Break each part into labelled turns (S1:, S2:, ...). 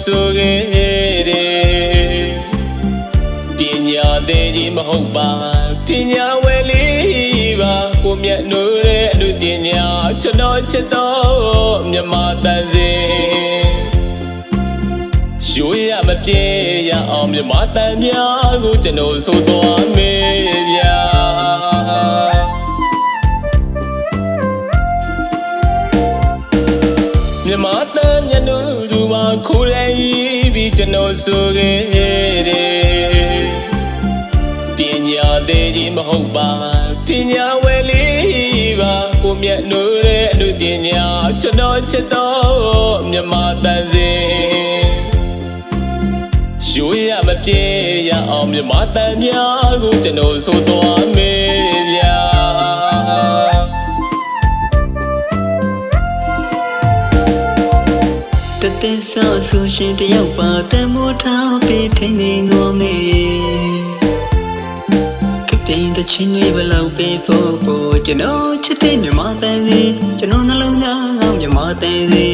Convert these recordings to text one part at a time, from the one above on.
S1: ဆိုခဲ့တယ်ပညာသေးကြီးမဟုတ်ပါပညာဝယ်လေးပါကိုမြတ်နိုးတဲ့အမှုပညာကျွန်တော်ချစ်တော်မြမတန်စင်ရိုးရမပြေရအောင်မြမတန်များကိုကျွန်တော်ဆိုသွားမေးဗျာမြမတန်မျက်နှာသူပါခိုးလိုက်ပြီးကျွန်တော်ဆိုခဲ့တယ်ပညာသေးကြီးမဟုတ်ပါပညာဝယ်လေးပါကိုမြတ်နိုးတဲ့အမှုပညာကျွန်တော်ချစ်တော်မြမတန်စင်ရိုးရမပြေရအောင်မြမတန်များကိုကျွန်တော်ဆိုသွားမေးဗျာ
S2: တသက်ဆော့ဆိုရှင်တယောက်ပါတမိုးထားပေးထိန်နေတော်မေကပ်တင်တချင်းလေးဘလောက်ပေးဖို့ကျွန်တော်ချစ်တဲ့မြမတန်စီကျွန်တော်နှလုံးသားမြမတန်စီ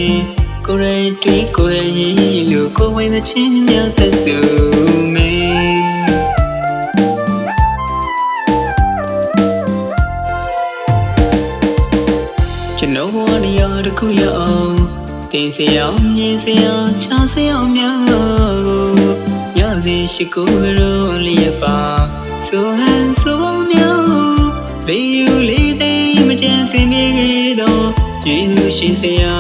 S2: ကိုယ်ရတွေ့ကိုယ်ရည်လို့ကိုယ်ဝင်တဲ့ချင်းများဆက်စုမေကျွန်တော်ဘဝနေရာတစ်ခုရအောင်တင်စရာမြင်စရာချားစရာများရစီရှိကိုရောလျက်ပါဆိုဟန်ဆိုများလေးယူလေးသိမကြမ်းသိမြေတော့ကျေးဇူးရှိစရာ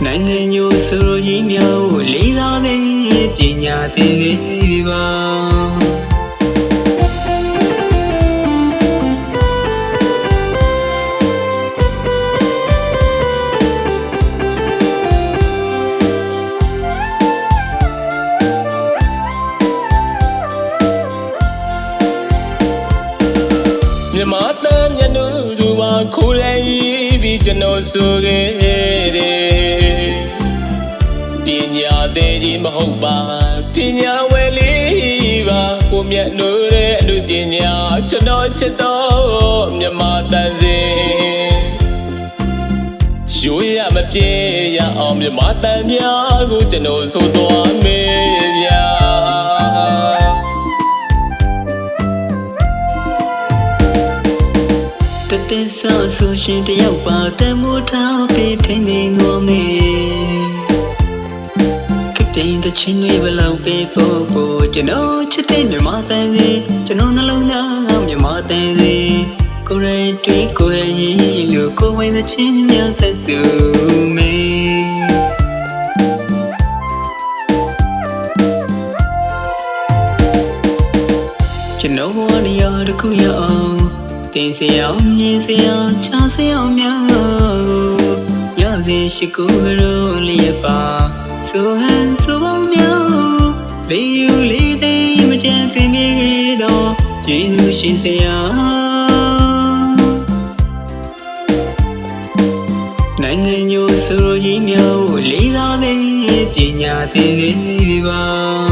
S2: နိုင်ငံညိုဆိုရင်မြောက်လေးလာတဲ့ပညာသင်လေးပါ
S1: မြမတန်မျက်နှာသူပါခိုးလိုက်ပြီးကျွန်တော်ဆိုခဲ့တယ်ပညာသေးကြီးမဟုတ်ပါပညာဝယ်လေးပါကိုမြတ်နိုးတဲ့အမှုပညာကျွန်တော်ချစ်တော်မြမတန်စင်ရိုးရမပြေရအောင်မြမတန်များကိုကျွန်တော်ဆိုသွားမေးဗျာ
S2: တသက်ဆော့ဆိုရှင်တယောက်ပါတမိုးထားပေးထိန်နေတော်မေကပ်တင်တချင်းလေးဘလောက်ပေးဖို့ကျွန်တော်ချစ်တဲ့မြမတန်စီကျွန်တော်နှလုံးသားမြမတန်စီကိုယ်ရတွေ့ကိုယ်ရည်လို့ကိုယ်ဝင်တဲ့ချင်းများဆက်စုမေကျွန်တော်ဘဝနေရာတစ်ခုရအောင်တင်စရာမြင်စရာချားစရာများရစီရှိကိုရောလျက်ပါဆိုဟန်ဆိုများလေးယူလေးသိမကြမ်းသိမြေတော့ကျေးဇူးရှိစရာနိုင်ငံညိုဆိုရင်မြောက်လေးလာတဲ့ပညာသင်လေးပါ